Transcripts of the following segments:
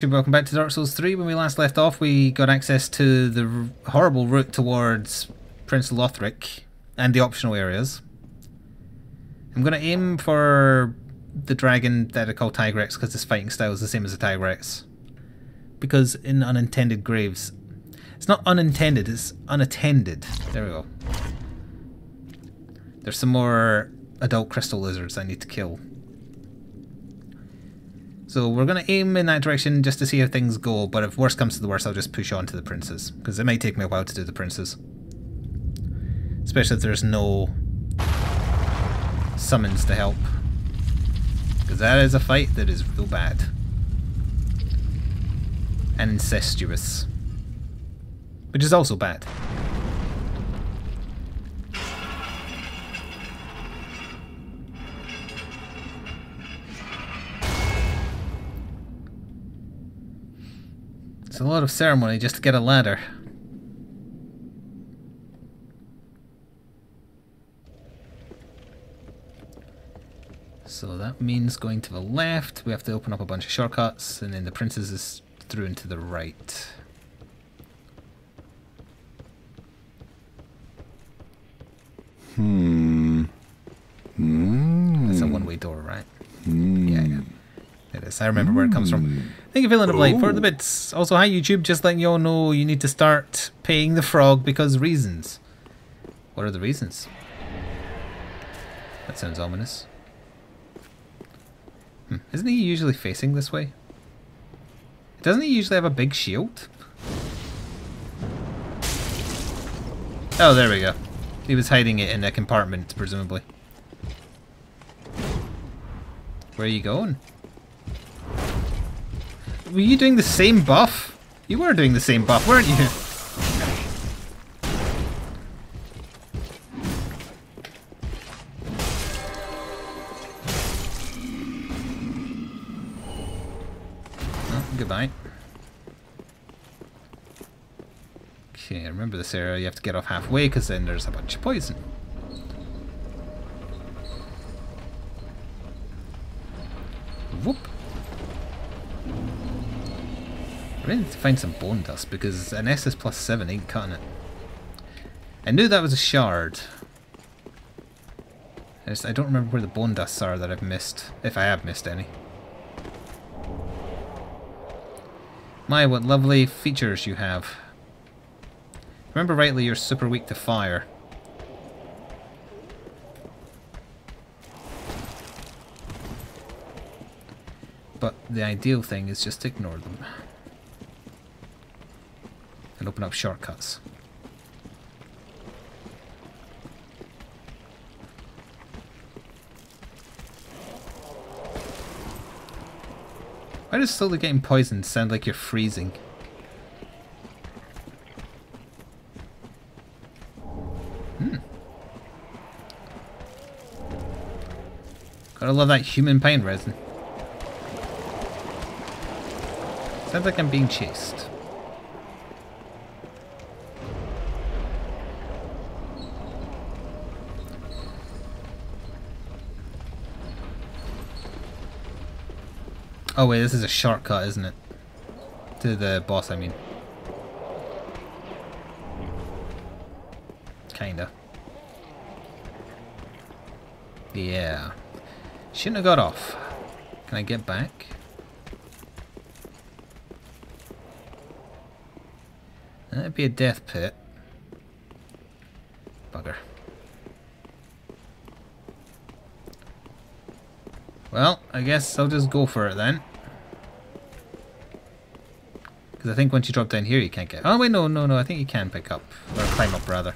Welcome back to Dark Souls 3. When we last left off, we got access to the horrible route towards Prince Lothric and the optional areas. I'm going to aim for the dragon that I call Tigrex because his fighting style is the same as the Tigrex. Because in unintended graves... It's not unintended, it's unattended. There we go. There's some more adult crystal lizards I need to kill. So we're going to aim in that direction just to see how things go, but if worst comes to the worst, I'll just push on to the princes, because it might take me a while to do the princes. Especially if there's no summons to help. Because that is a fight that is real bad. And incestuous. Which is also bad. It's a lot of ceremony just to get a ladder. So that means going to the left. We have to open up a bunch of shortcuts, and then the princess is through and to the right. That's a one-way door, right? Yeah. It is. I remember where it comes from. Thank you, Villain of Light, for the bits. Also, hi YouTube, just letting you all know you need to start paying the frog because reasons. What are the reasons? That sounds ominous. Isn't he usually facing this way? Doesn't he usually have a big shield? Oh, there we go. He was hiding it in a compartment, presumably. Where are you going? Were you doing the same buff? You were doing the same buff, weren't you? Oh, goodbye. Okay, remember this area, you have to get off halfway because then there's a bunch of poison. Whoop. I need to find some bone dust because an SS plus 7 ain't cutting it. I knew that was a shard. I don't remember where the bone dusts are that I've missed, if I have missed any. My, what lovely features you have. If I remember rightly, you're super weak to fire. But the ideal thing is just ignore them. And open up shortcuts. Why does slowly getting poisoned sound like you're freezing? Gotta love that human pine resin. Sounds like I'm being chased. Oh wait, this is a shortcut, isn't it? To the boss, I mean. Kinda. Yeah. Shouldn't have got off. Can I get back? That'd be a death pit. Bugger. Well, I guess I'll just go for it then. Because I think once you drop down here you can't get... Oh wait, no, I think you can pick up. Or climb up, rather.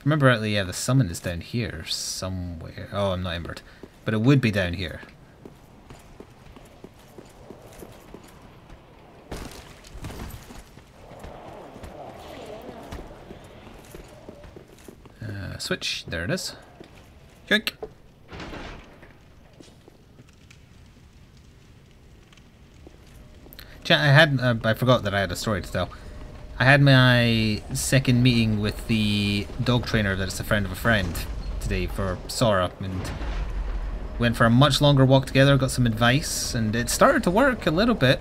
Remember rightly, yeah, the summon is down here somewhere. Oh, I'm not embered. But it would be down here. Switch. There it is. Yoink. Chat, I forgot that I had a story to tell. I had my second meeting with the dog trainer that is a friend of a friend today for Sora, and Went for a much longer walk together, got some advice, and it started to work a little bit.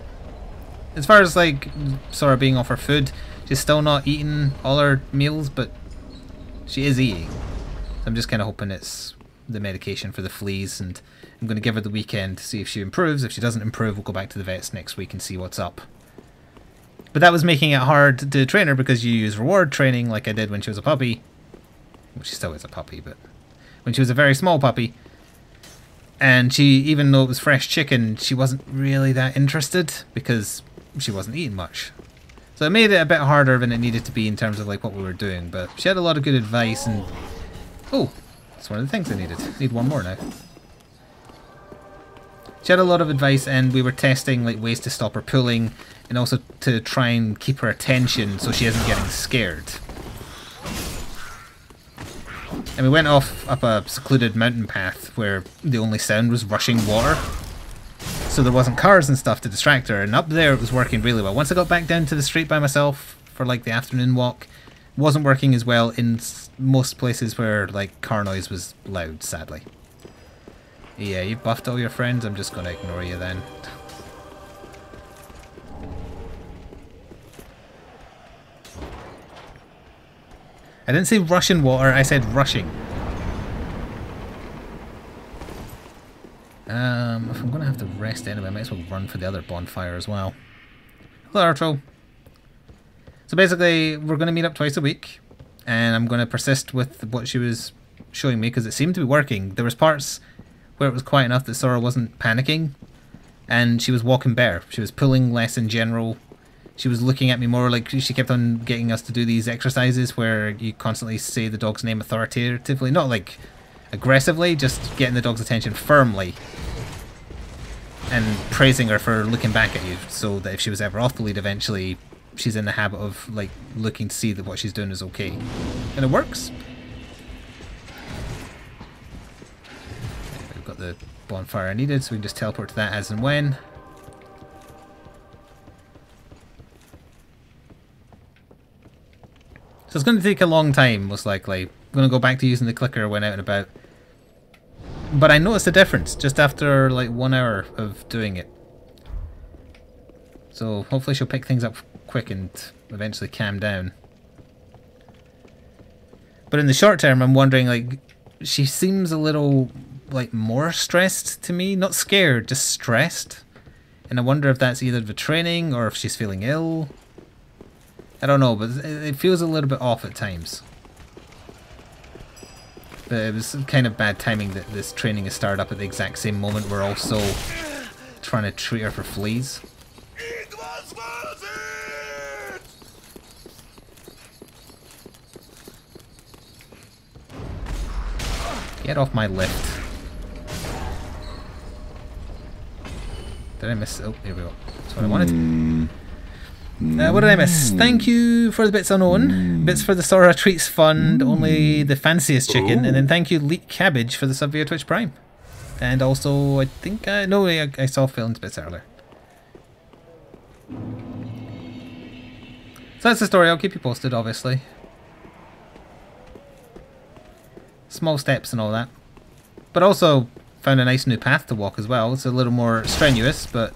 As far as like Sora being off her food, she's still not eating all her meals, but she is eating. So I'm just kind of hoping it's the medication for the fleas, and I'm going to give her the weekend to see if she improves. If she doesn't improve, we'll go back to the vets next week and see what's up. But that was making it hard to train her because you use reward training like I did when she was a puppy. Well, she still is a puppy, but when she was a very small puppy. And she, even though it was fresh chicken, she wasn't really that interested because she wasn't eating much. So it made it a bit harder than it needed to be in terms of like what we were doing. But she had a lot of good advice, and oh, that's one of the things I needed. Need one more now. She had a lot of advice, and we were testing like ways to stop her pulling, and also to try and keep her attention so she isn't getting scared. And we went off up a secluded mountain path where the only sound was rushing water, so there wasn't cars and stuff to distract her, and up there it was working really well. Once I got back down to the street by myself for like the afternoon walk, it wasn't working as well in most places where like car noise was loud, sadly. Yeah, you've buffed all your friends, I'm just going to ignore you then. I didn't say rushing water, I said rushing. If I'm going to have to rest anyway, I might as well run for the other bonfire as well. Hello, Artro. So basically, we're going to meet up twice a week, and I'm going to persist with what she was showing me because it seemed to be working. There was parts where it was quiet enough that Sora wasn't panicking, and she was walking bare. She was pulling less in general. She was looking at me more, like she kept on getting us to do these exercises where you constantly say the dog's name authoritatively, not like aggressively, just getting the dog's attention firmly and praising her for looking back at you, so that if she was ever off the lead eventually, she's in the habit of like looking to see that what she's doing is okay. And it works. We've got the bonfire I needed, so we can just teleport to that as and when. So it's going to take a long time, most likely. I'm going to go back to using the clicker when out and about. But I noticed a difference just after like 1 hour of doing it. So hopefully she'll pick things up quick and eventually calm down. But in the short term, I'm wondering, like, she seems a little like more stressed to me. Not scared, just stressed. And I wonder if that's either the training or if she's feeling ill. I don't know, but it feels a little bit off at times. But it was kind of bad timing that this training is started up at the exact same moment we're also trying to treat her for fleas. It was worth it! Get off my lift. Did I miss? Oh, here we go. That's what I wanted. What did I miss? Thank you for the bits unknown. Bits for the Sora Treats Fund, only the fanciest chicken. And then thank you, Leek Cabbage, for the sub via Twitch Prime. And also, I think, no, I saw Phelan's bits earlier. So that's the story. I'll keep you posted, obviously. Small steps and all that. But also, found a nice new path to walk as well. It's a little more strenuous, but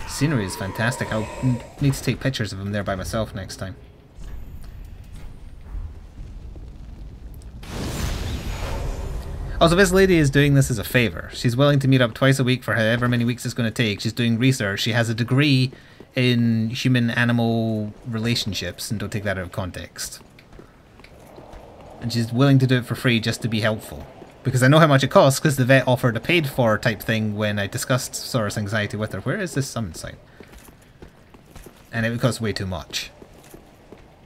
scenery is fantastic. I'll need to take pictures of them there by myself next time. Also, this lady is doing this as a favour. She's willing to meet up twice a week for however many weeks it's going to take. She's doing research. She has a degree in human-animal relationships, and don't take that out of context. And she's willing to do it for free just to be helpful. Because I know how much it costs, because the vet offered a paid-for type thing when I discussed Sora's anxiety with her. Where is this summon sign? And it would cost way too much.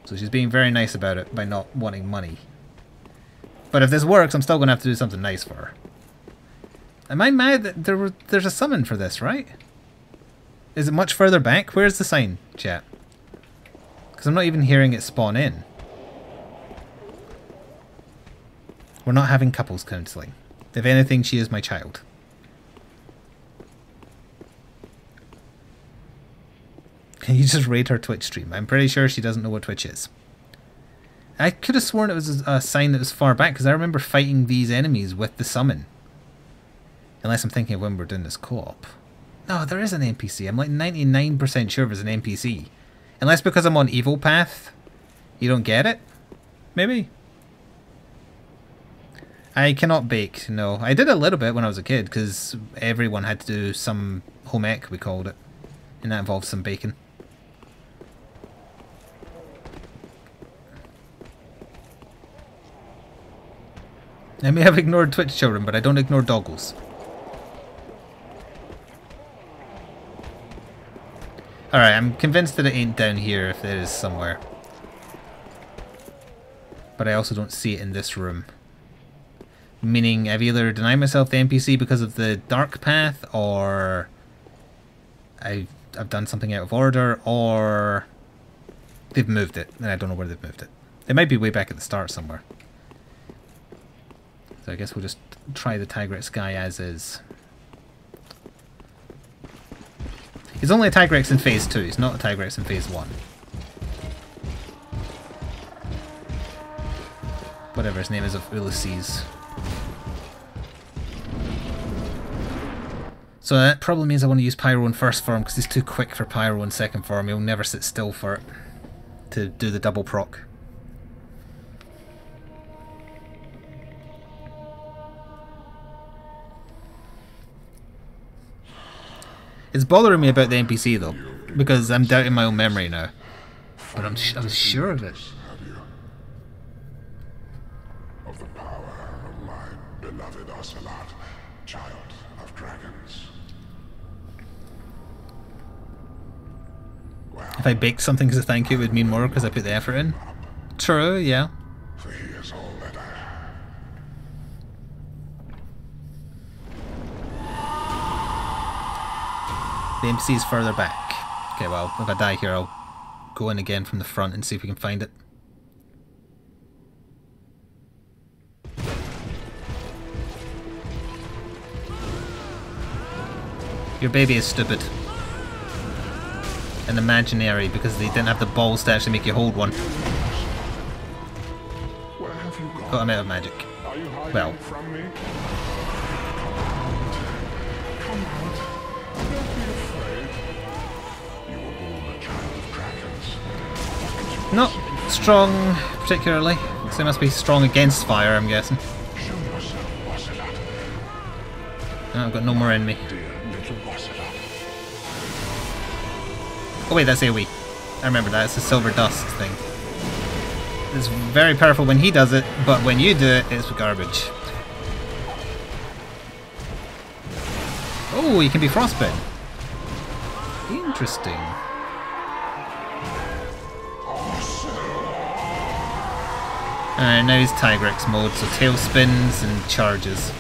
So she's being very nice about it by not wanting money. But if this works, I'm still going to have to do something nice for her. Am I mad that there's a summon for this, right? Is it much further back? Where's the sign, chat? Because I'm not even hearing it spawn in. We're not having couples counselling. If anything, she is my child. Can you just rate her Twitch stream? I'm pretty sure she doesn't know what Twitch is. I could have sworn it was a sign that was far back, because I remember fighting these enemies with the summon. Unless I'm thinking of when we're doing this co-op. No, there is an NPC. I'm like 99% sure there's an NPC. Unless because I'm on Evil Path, you don't get it? Maybe? I cannot bake, no. I did a little bit when I was a kid, because everyone had to do some home ec, we called it. And that involved some baking. I may have ignored Twitch children, but I don't ignore doggles. Alright, I'm convinced that it ain't down here if there is somewhere. But I also don't see it in this room. Meaning I've either denied myself the NPC because of the dark path, or I've done something out of order, or they've moved it, and I don't know where they've moved it. It might be way back at the start somewhere. So I guess we'll just try the Tigrex guy as is. He's only a Tigrex in Phase 2, he's not a Tigrex in Phase 1. Whatever his name is of Ulysses. So that probably means I want to use Pyro in first form, because he's too quick for Pyro in second form. He'll never sit still for it to do the double proc. It's bothering me about the NPC though, because I'm doubting my own memory now. But I was sure of it. Of the power of my beloved Ocelot, child of dragons. Well, If I baked something as a thank you, it would mean more because I put the effort in. True, yeah. for he is all that I have. The NPC's further back. Okay, well, if I die here, I'll go in again from the front and see if we can find it. Your baby is stupid. And imaginary because they didn't have the balls to actually make you hold one. Where have you gone? Oh, I'm out of magic. Are you hiding Well. from me? Come out. Don't be afraid. You were born a child of dragons. Not strong, particularly. So they must be strong against fire, I'm guessing. Show yourself, Ocelot. Oh, I've got no more in me. Dear little Ocelot. Oh wait, that's AoE. I remember that, it's a silver dust thing. It's very powerful when he does it, but when you do it, it's garbage. Oh, you can be frostbitten. Interesting. Alright, now he's Tigrex mode, so tail spins and charges.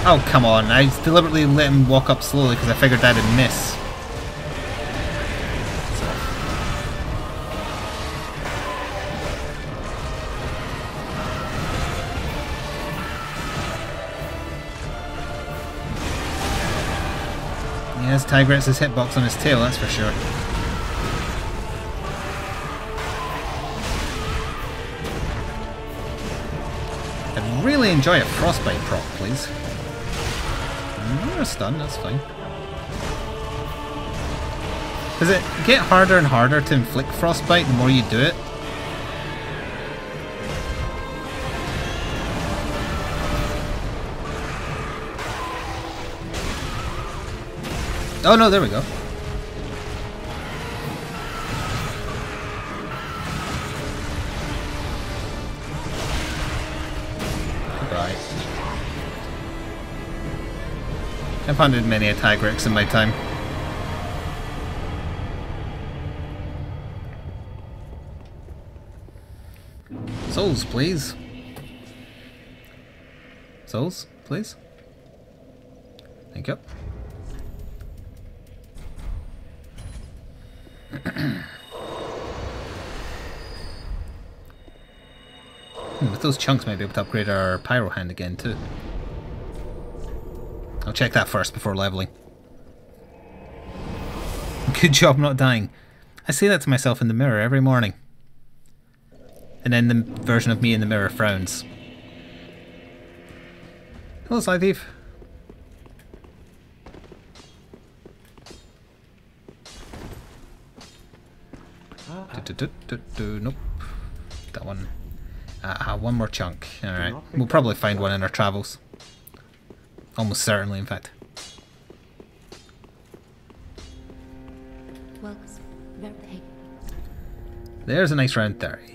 Oh, come on. I deliberately let him walk up slowly because I figured that'd miss. He has Tigrex's hitbox on his tail, that's for sure. I'd really enjoy a frostbite proc, please. You're a stun, that's fine. Does it get harder and harder to inflict frostbite the more you do it? Oh no, there we go. Right. I've hunted many a Tigrex in my time. Souls, please. Souls, please. Thank you. With those chunks, might be able to upgrade our pyro hand again too. I'll check that first before leveling. Good job not dying. I say that to myself in the mirror every morning. And then the version of me in the mirror frowns. Hello, Sly Thief. Nope. That one. One more chunk. Alright. We'll probably find one in our travels. Almost certainly, in fact. There's a nice round 30.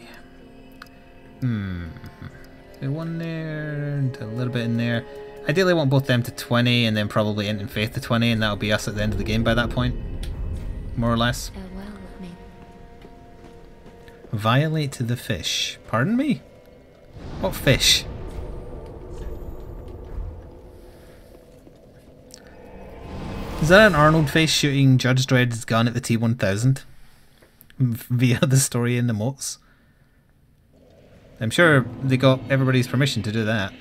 One there, and a little bit in there. Ideally I want both them to 20 and then probably Int and Faith to 20, and that'll be us at the end of the game by that point. More or less. Violate the fish. Pardon me? What fish? Is that an Arnold face shooting Judge Dredd's gun at the T-1000? Via the story in the moats? I'm sure they got everybody's permission to do that.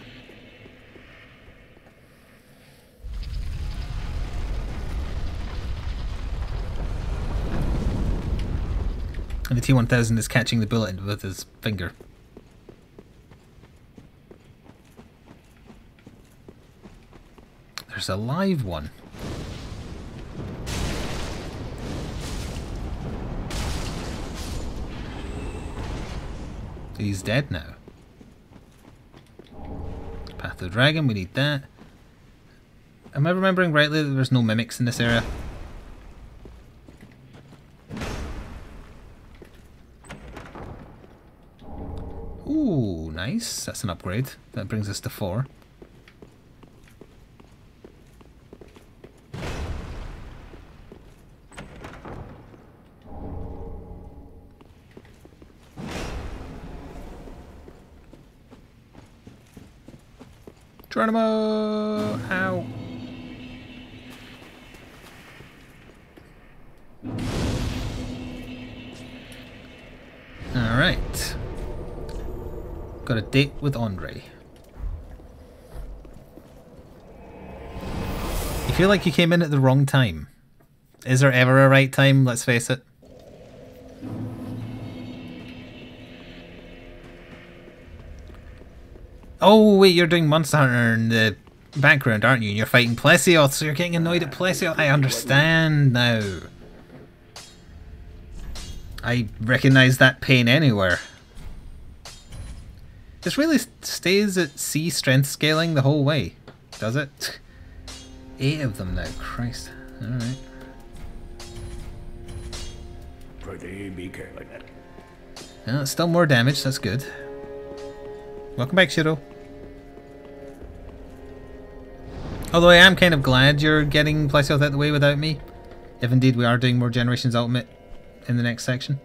And the T-1000 is catching the bullet with his finger. There's a live one. He's dead now. Path of the Dragon, we need that. Am I remembering rightly that there's no mimics in this area? Ooh, nice. That's an upgrade. That brings us to 4. Geronimo! Ow! Alright. Got a date with Andre. You feel like you came in at the wrong time. Is there ever a right time? Let's face it. Oh wait, you're doing Monster Hunter in the background, aren't you? And you're fighting Plesioth, so you're getting annoyed at Plesioth. I understand now. I recognise that pain anywhere. This really stays at C strength scaling the whole way, does it? 8 of them now, Christ. Alright. Well, it's still more damage, that's good. Welcome back, Shiro. Although I am kind of glad you're getting Plesioth out the way without me. If indeed we are doing more Generations Ultimate in the next section.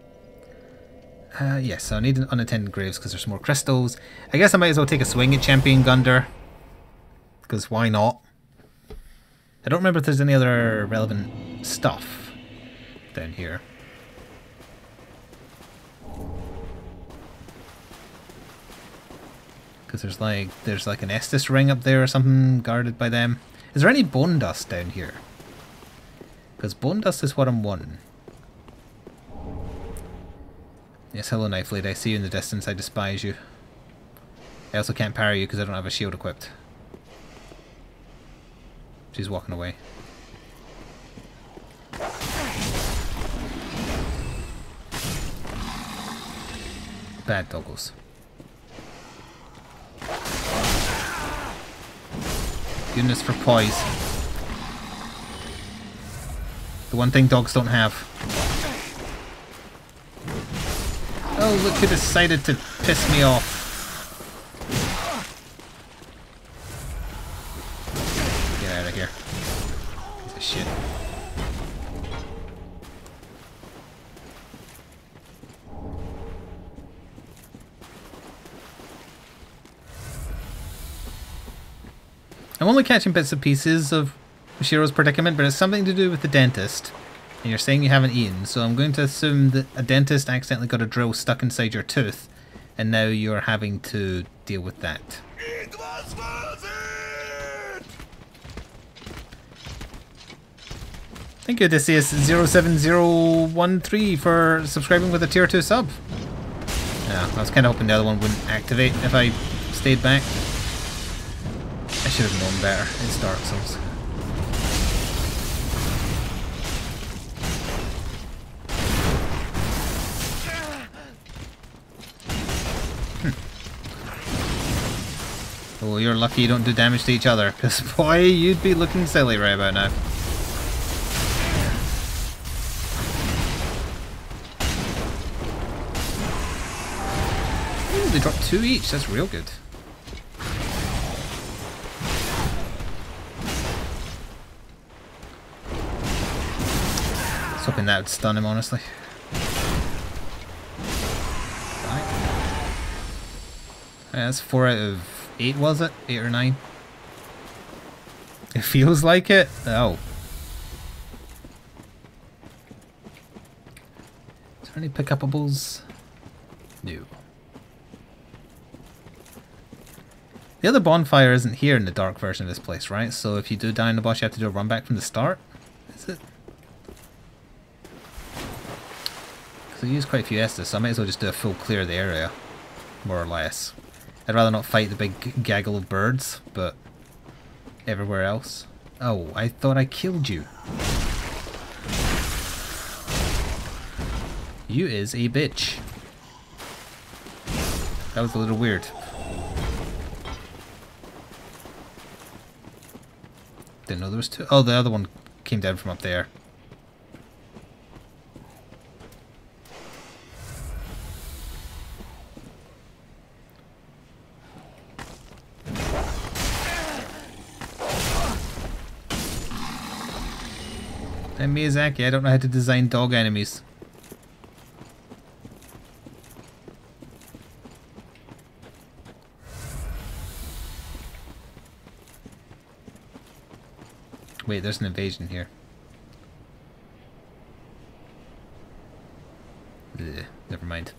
Yes, so I need unattended graves because there's more crystals. I guess I might as well take a swing at Champion Gunder. Because why not? I don't remember if there's any other relevant stuff down here. Because there's like an Estus ring up there or something guarded by them. Is there any bone dust down here? Because bone dust is what I'm wanting. Yes, hello Knife Blade, I see you in the distance, I despise you. I also can't parry you because I don't have a shield equipped. She's walking away. Bad doggos. Goodness for poise. The one thing dogs don't have. Oh, look who decided to piss me off. Get out of here. Piece of shit. I'm only catching bits and pieces of Shiro's predicament, but it's something to do with the dentist. And you're saying you haven't eaten, so I'm going to assume that a dentist accidentally got a drill stuck inside your tooth, and now you're having to deal with that. It was worth it! Thank you, Odysseus07013 for subscribing with a tier 2 sub. Yeah, I was kind of hoping the other one wouldn't activate if I stayed back. I should have known better. It's Dark Souls. Oh, you're lucky you don't do damage to each other, because boy, you'd be looking silly right about now. Ooh, they dropped 2 each, that's real good. I was hoping that would stun him, honestly. That's 4 out of 8, was it? 8 or 9? It feels like it. Oh. Is there any pickupables? No. The other bonfire isn't here in the dark version of this place, right? So if you do die in the boss, you have to do a run back from the start? Is it? Because I used quite a few Estus, so I might as well just do a full clear of the area. More or less. I'd rather not fight the big gaggle of birds, but everywhere else. Oh, I thought I killed you. You is a bitch. That was a little weird. Didn't know there was 2. Oh, the other one came down from up there. I'm Miyazaki, I don't know how to design dog enemies. Wait, there's an invasion here. Ugh, never mind.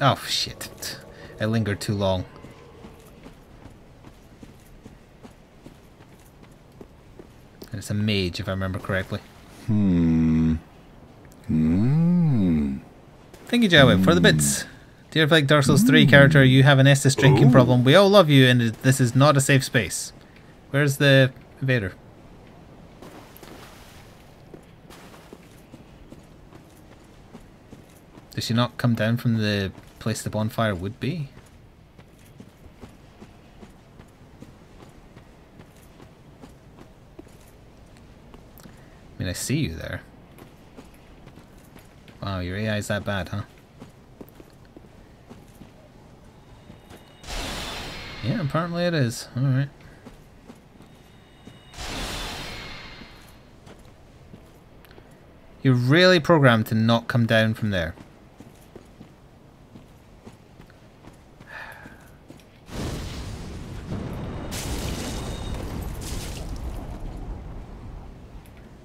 Oh, shit. I lingered too long. And it's a mage, if I remember correctly. Thank you, Jaweb, for the bits. Dear Flik, Dark Souls 3 character, you have an Estus drinking problem. We all love you, and this is not a safe space. Where's the invader? Does she not come down from the place the bonfire would be? I mean, I see you there. Wow, your AI is that bad, huh? Yeah, apparently it is. Alright. You're really programmed to not come down from there.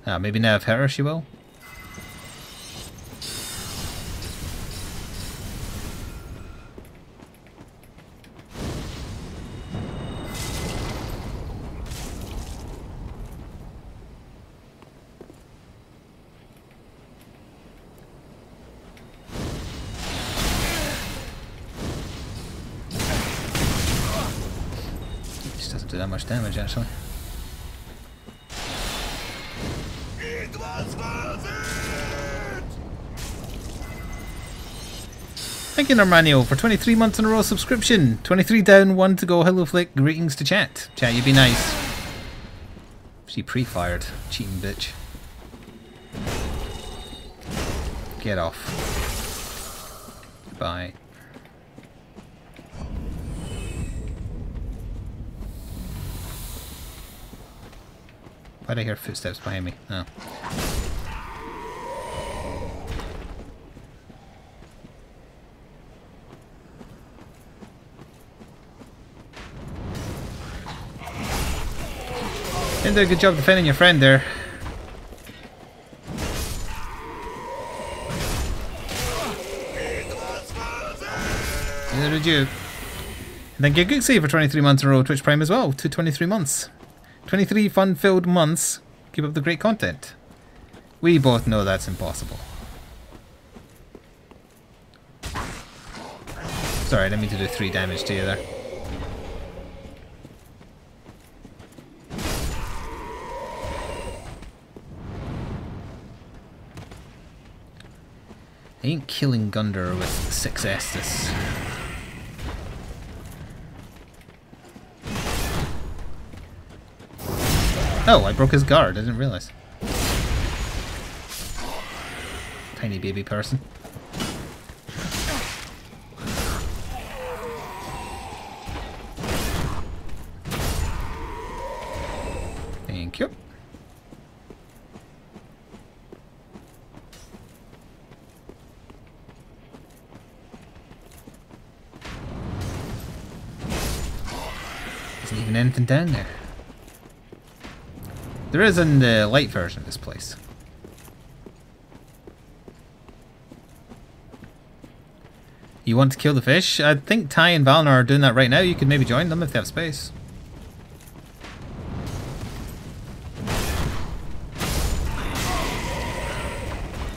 Ah, maybe now I've hit her, she will. Just doesn't do that much damage, actually. Thank you, Normanio, for 23 months in a row subscription. 23 down, 1 to go. Hello, Flik. Greetings to chat. Chat, you be nice. She pre-fired. Cheating bitch. Get off. Bye. Why'd I hear footsteps behind me? Oh. You did a good job defending your friend there. Neither did you. Thank you, Gooksy, for 23 months in a row. Twitch Prime as well. To 23 months. 23 fun-filled months Keep up the great content. We both know that's impossible. Sorry, I didn't mean to do 3 damage to you there. I ain't killing Gunder with 6 Estus. Oh, I broke his guard, I didn't realise. Tiny baby person. Thank you. Isn't even anything down there. There is in the light version of this place. You want to kill the fish? I think Ty and Valnar are doing that right now. You could maybe join them if they have space.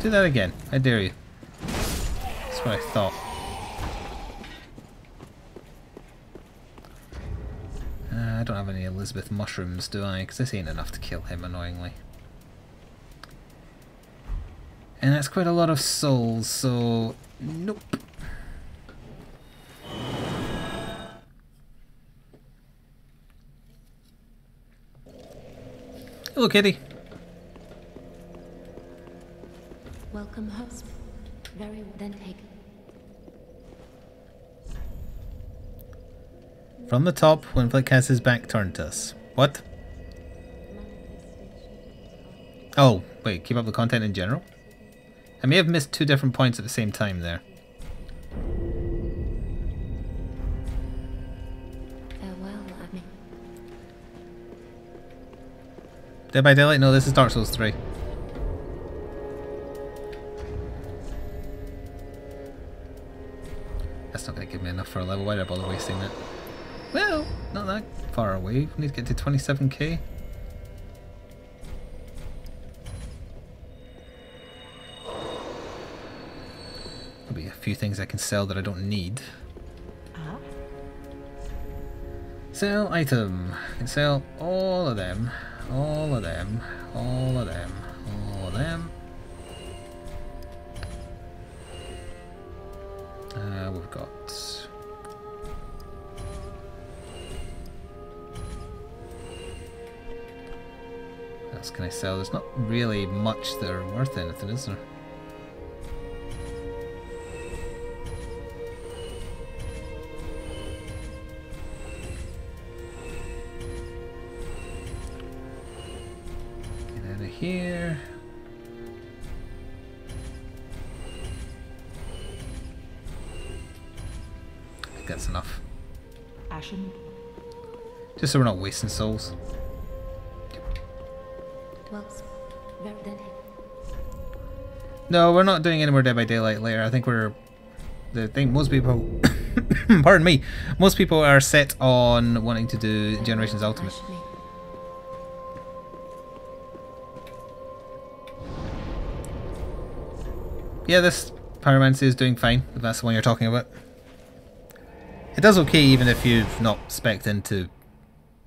Do that again. I dare you. That's what I thought. I don't have any Elizabeth mushrooms, do I? Because this ain't enough to kill him, annoyingly. And that's quite a lot of souls, so... Nope. Hello, kitty. Welcome, host. Very well then taken. From the top, when Flik has his back turned to us. What? Oh, wait, keep up the content in general? I may have missed 2 different points at the same time there. Farewell, Abby. Dead by Daylight? No, this is Dark Souls 3. That's not going to give me enough for a level. Why did I bother wasting it? Well, not that far away. We need to get to 27k. There'll be a few things I can sell that I don't need. Sell item. I can sell all of them. All of them. All of them. All of them. We've got... What else can I sell? There's not really much that are worth anything, is there? Get out of here. I think that's enough. Ashen. Just so we're not wasting souls. Well, very then. No, we're not doing any more Dead by Daylight later. I think we're... I think most people... pardon me. Most people are set on wanting to do Generations Ultimate. Yeah, this Pyromancy is doing fine, if that's the one you're talking about. It does okay even if you've not spec'd into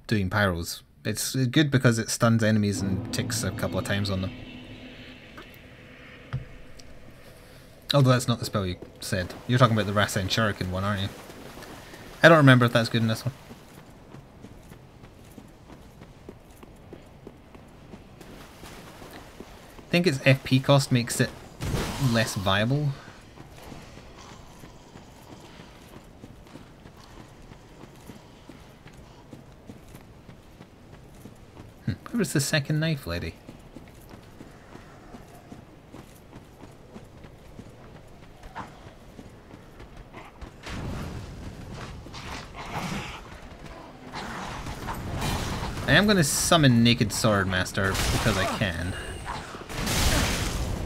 doing Pyros. It's good because it stuns enemies and ticks a couple of times on them. Although that's not the spell you said. You're talking about the Rasen Shuriken one, aren't you? I don't remember if that's good in this one. I think its FP cost makes it less viable. Where was the second knife lady? I am going to summon Naked Sword Master because I can.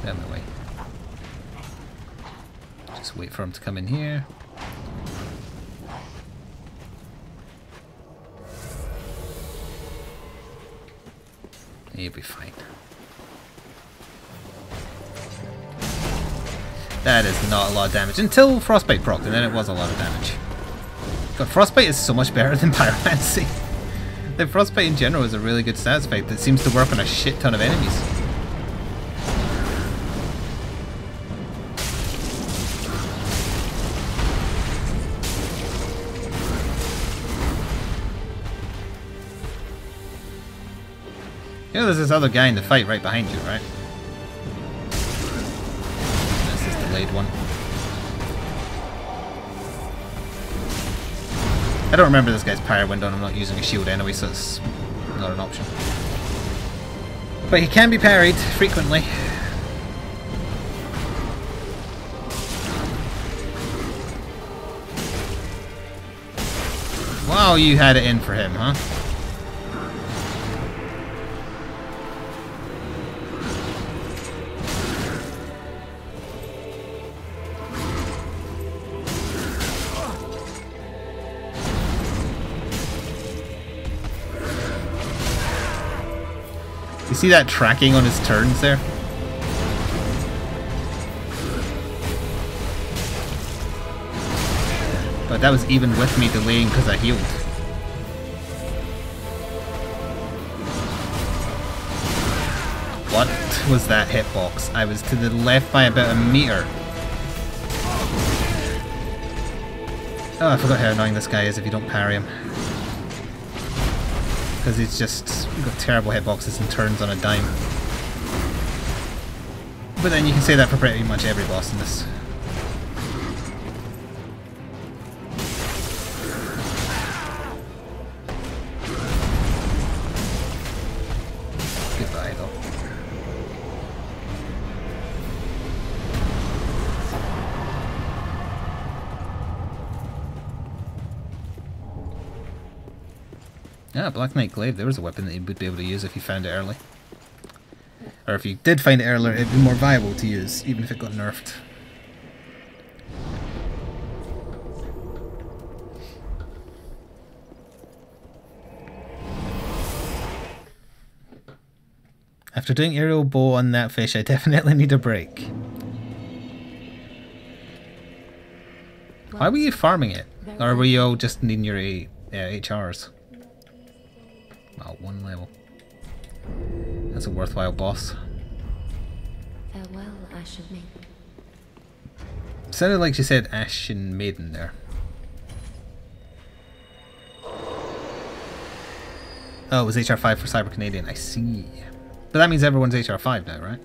Out of my way. Just wait for him to come in here. You'll be fine. That is not a lot of damage. Until Frostbite procced, and then it was a lot of damage. God, Frostbite is so much better than Pyromancy. The Frostbite in general is a really good stats effect that seems to work on a shit ton of enemies. You know there's this other guy in the fight right behind you, right? This is the delayed one. I don't remember this guy's power window and I'm not using a shield anyway, so it's not an option. But he can be parried frequently. Wow, you had it in for him, huh? You see that tracking on his turns there? But that was even with me delaying because I healed. What was that hitbox? I was to the left by about a meter. Oh, I forgot how annoying this guy is if you don't parry him. Because he's just got terrible hitboxes and turns on a dime. But then you can say that for pretty much every boss in this. Goodbye, though. Yeah, Black Knight Glaive, there was a weapon that you would be able to use if you found it early. Or if you did find it earlier, it'd be more viable to use, even if it got nerfed. After doing aerial bow on that fish, I definitely need a break. Why were you farming it? Or were you all just needing your HRs? Wow, 1 level. That's a worthwhile boss. Farewell, Ashen Maiden. Sounded like she said Ashen Maiden there. Oh, it was HR5 for Cyber Canadian. I see. But that means everyone's HR5 now, right?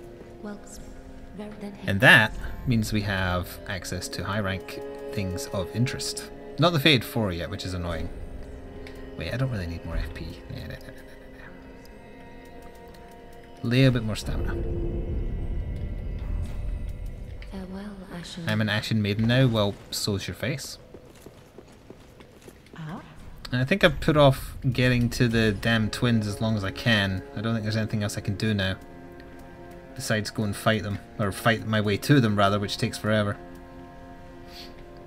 And that means we have access to high rank things of interest. Not the Fade 4 yet, which is annoying. Wait, I don't really need more FP. Nah. Lay a bit more stamina. Farewell, Ashen. I'm an Ashen Maiden now, well, so's your face. And I think I've put off getting to the damn twins as long as I can. I don't think there's anything else I can do now. Besides go and fight them. Or fight my way to them, rather, which takes forever.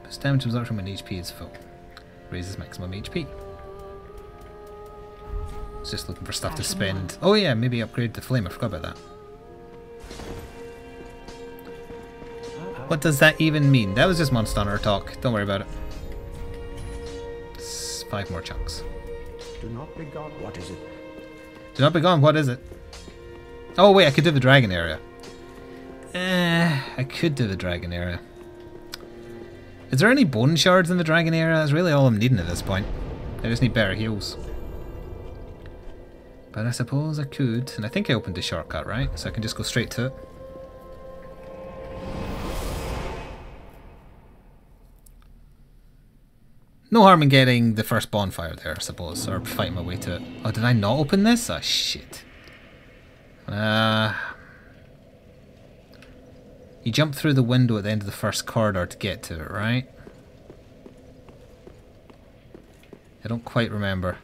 Boost damage absorption when HP is full. Raises maximum HP. Just looking for stuff to spend. Oh yeah, maybe upgrade the flame. I forgot about that. What does that even mean? That was just Monster Hunter talk. Don't worry about it. 5 more chunks. Do not be gone. What is it? Do not be gone. What is it? Oh wait, I could do the dragon area. I could do the dragon area. Is there any bone shards in the dragon area? That's really all I'm needing at this point. I just need better heals. But I suppose I could, and I think I opened a shortcut, right? So I can just go straight to it. No harm in getting the first bonfire there, I suppose, or fighting my way to it. Oh, did I not open this? Oh, shit. You jump through the window at the end of the first corridor to get to it, right? I don't quite remember.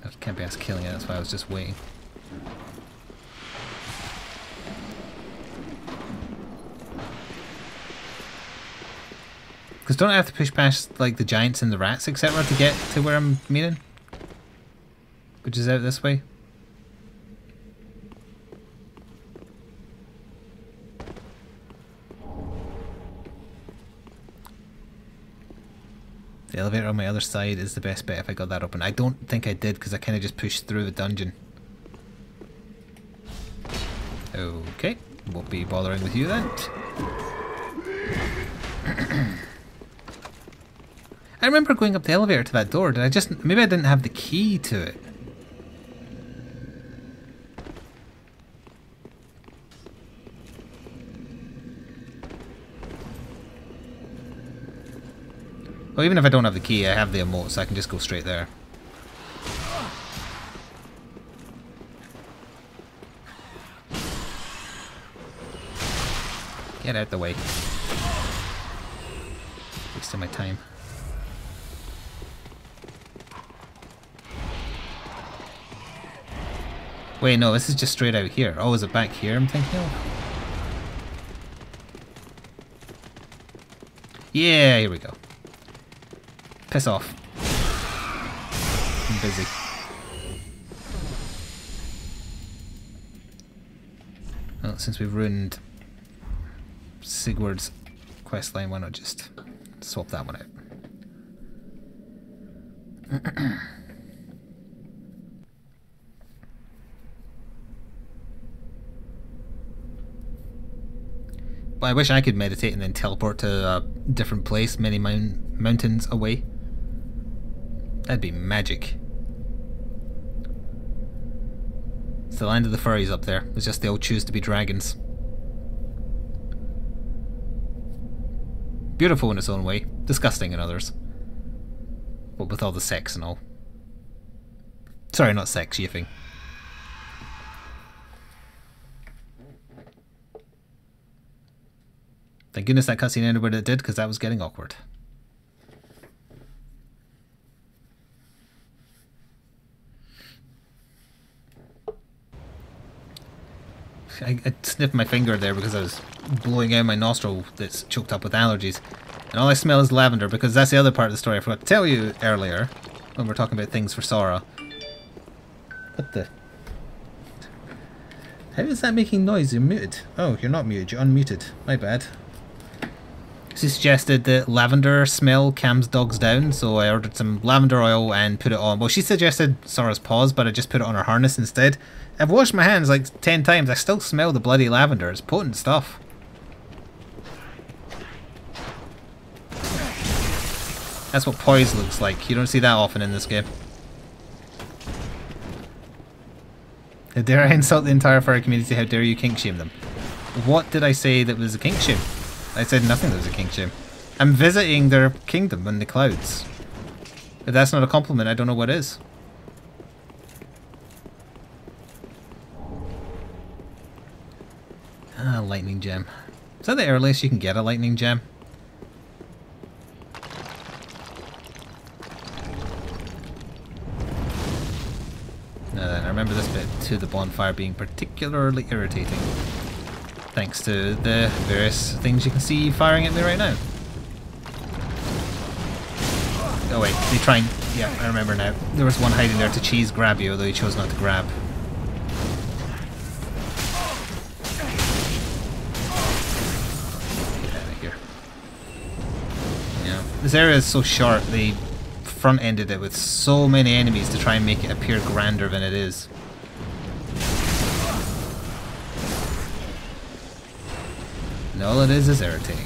I can't be asked killing it, that's why I was just waiting. Because don't I have to push past like the giants and the rats, etc., to get to where I'm meaning? Which is out this way. The elevator on my other side is the best bet if I got that open. I don't think I did because I kind of just pushed through the dungeon. Okay, won't be bothering with you then. I remember going up the elevator to that door. Did I just... Maybe I didn't have the key to it. Well, even if I don't have the key, I have the emote, so I can just go straight there. Get out the way. Wasting my time. Wait, no, this is just straight out here. Oh, is it back here I'm thinking of? Yeah, here we go. Piss off. I'm busy. Well, since we've ruined Sigurd's questline, why not just swap that one out? But I wish I could meditate and then teleport to a different place many mountains away. That'd be magic. It's the land of the furries up there. It's just they all choose to be dragons. Beautiful in its own way, disgusting in others. But with all the sex and all. Sorry, not sex, yiffing. Thank goodness that cutscene ended when it did, because that was getting awkward. I sniffed my finger there because I was blowing out my nostril that's choked up with allergies. And all I smell is lavender, because that's the other part of the story I forgot to tell you earlier, when we were talking about things for Sora. What the... How is that making noise? You're muted. Oh, you're not muted, you're unmuted. My bad. She suggested that lavender smell calms dogs down, so I ordered some lavender oil and put it on. Well, she suggested Sora's paws, but I just put it on her harness instead. I've washed my hands like 10 times. I still smell the bloody lavender. It's potent stuff. That's what poise looks like. You don't see that often in this game. How dare I insult the entire furry community? How dare you kink shame them? What did I say that was a kink shame? I said nothing that was a kink shame. I'm visiting their kingdom in the clouds. If that's not a compliment, I don't know what is. Ah, lightning gem. Is that the earliest you can get a lightning gem? Now then, I remember this bit to the bonfire being particularly irritating. Thanks to the various things you can see firing at me right now. Oh wait, they try and... Yeah, I remember now. There was one hiding there to cheese grab you, although he chose not to grab. Get out of here. Yeah, this area is so short, they front-ended it with so many enemies to try and make it appear grander than it is. And all it is irritating.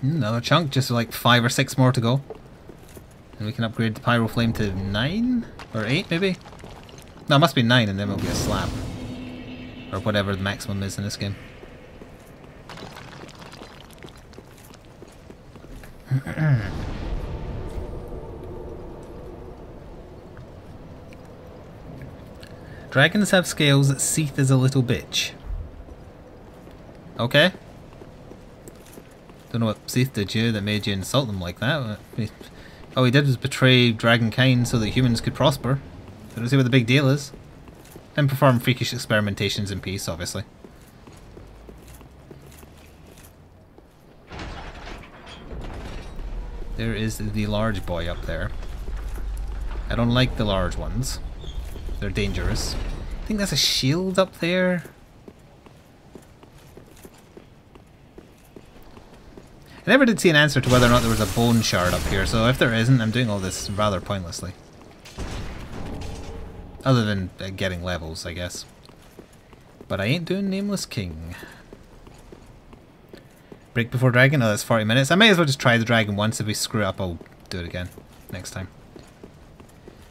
Another chunk, just like 5 or 6 more to go. And we can upgrade the Pyro Flame to 9? Or 8 maybe? No, it must be 9 and then we'll get a slab. Or whatever the maximum is in this game. Dragons have scales, Seath is a little bitch. Okay. Seath did you that made you insult them like that? All he did was betray dragonkind so that humans could prosper. I don't see what the big deal is. And perform freakish experimentations in peace, obviously. There is the large boy up there. I don't like the large ones. They're dangerous. I think that's a shield up there. I never did see an answer to whether or not there was a bone shard up here, so if there isn't, I'm doing all this rather pointlessly. Other than getting levels, I guess. But I ain't doing Nameless King. Break before dragon? Oh, that's 40 minutes. I may as well just try the dragon once. If we screw it up, I'll do it again next time.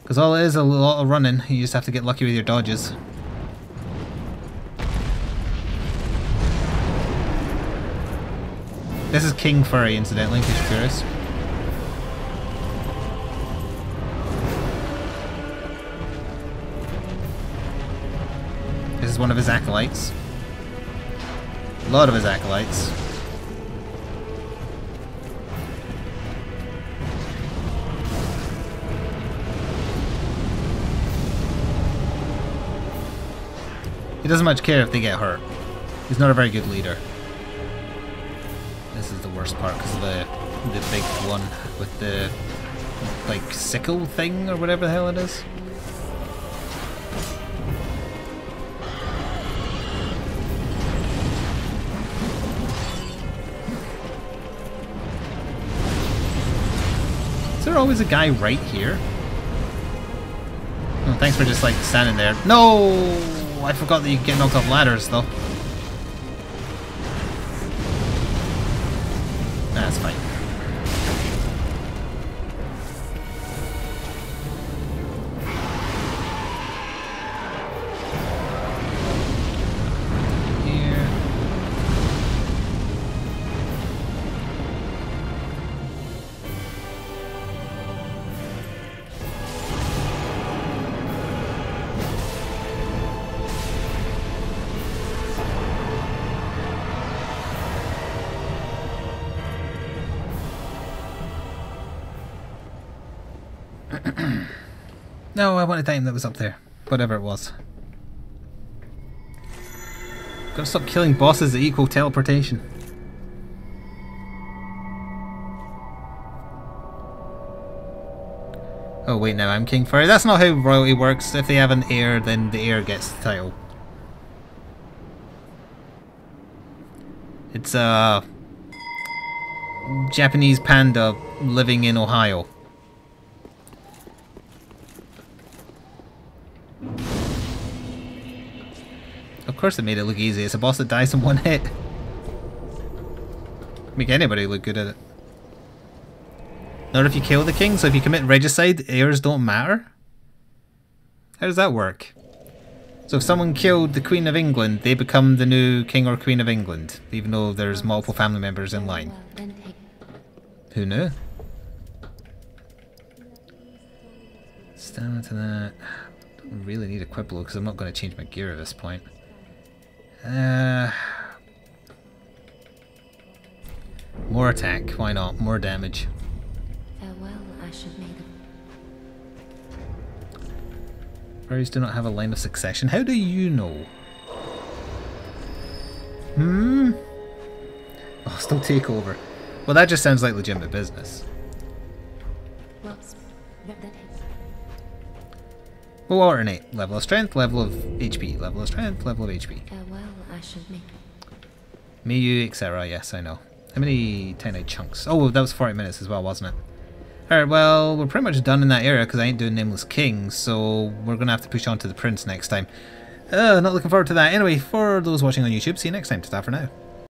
Because all it is a lot of running. You just have to get lucky with your dodges. This is King Furry, incidentally, in case you're curious. This is one of his acolytes. A lot of his acolytes. He doesn't much care if they get hurt. He's not a very good leader. This is the worst part because of the big one with the like sickle thing or whatever the hell it is. Is there always a guy right here? Oh, thanks for just like standing there. No! I forgot that you can get knocked off ladders though. That's fine. Here. No, I wanted time that was up there. Whatever it was. Gotta stop killing bosses that equal teleportation. Oh wait, now I'm King Furry. That's not how royalty works. If they have an heir, then the heir gets the title. It's a Japanese panda living in Ohio. Of course it made it look easy. It's a boss that dies in one hit. Make anybody look good at it. Not if you kill the king, so if you commit regicide, heirs don't matter? How does that work? So if someone killed the Queen of England, they become the new King or Queen of England, even though there's multiple family members in line. Who knew? Stamina to that. Don't really need a Quibble because I'm not going to change my gear at this point. More attack, why not? More damage. Farewell, Ashen Maiden. Furries do not have a line of succession. How do you know? Oh, still take over. Well, that just sounds like legitimate business. We'll alternate. Level of strength, level of HP. Level of strength, level of HP. Farewell, Ashen Maiden. Miyu, etc. Yes, I know. How many tiny chunks? Oh, that was 40 minutes as well, wasn't it? Alright, well, we're pretty much done in that area because I ain't doing Nameless King, so we're going to have to push on to the Prince next time. Not looking forward to that. Anyway, for those watching on YouTube, see you next time. Ta-ta for now.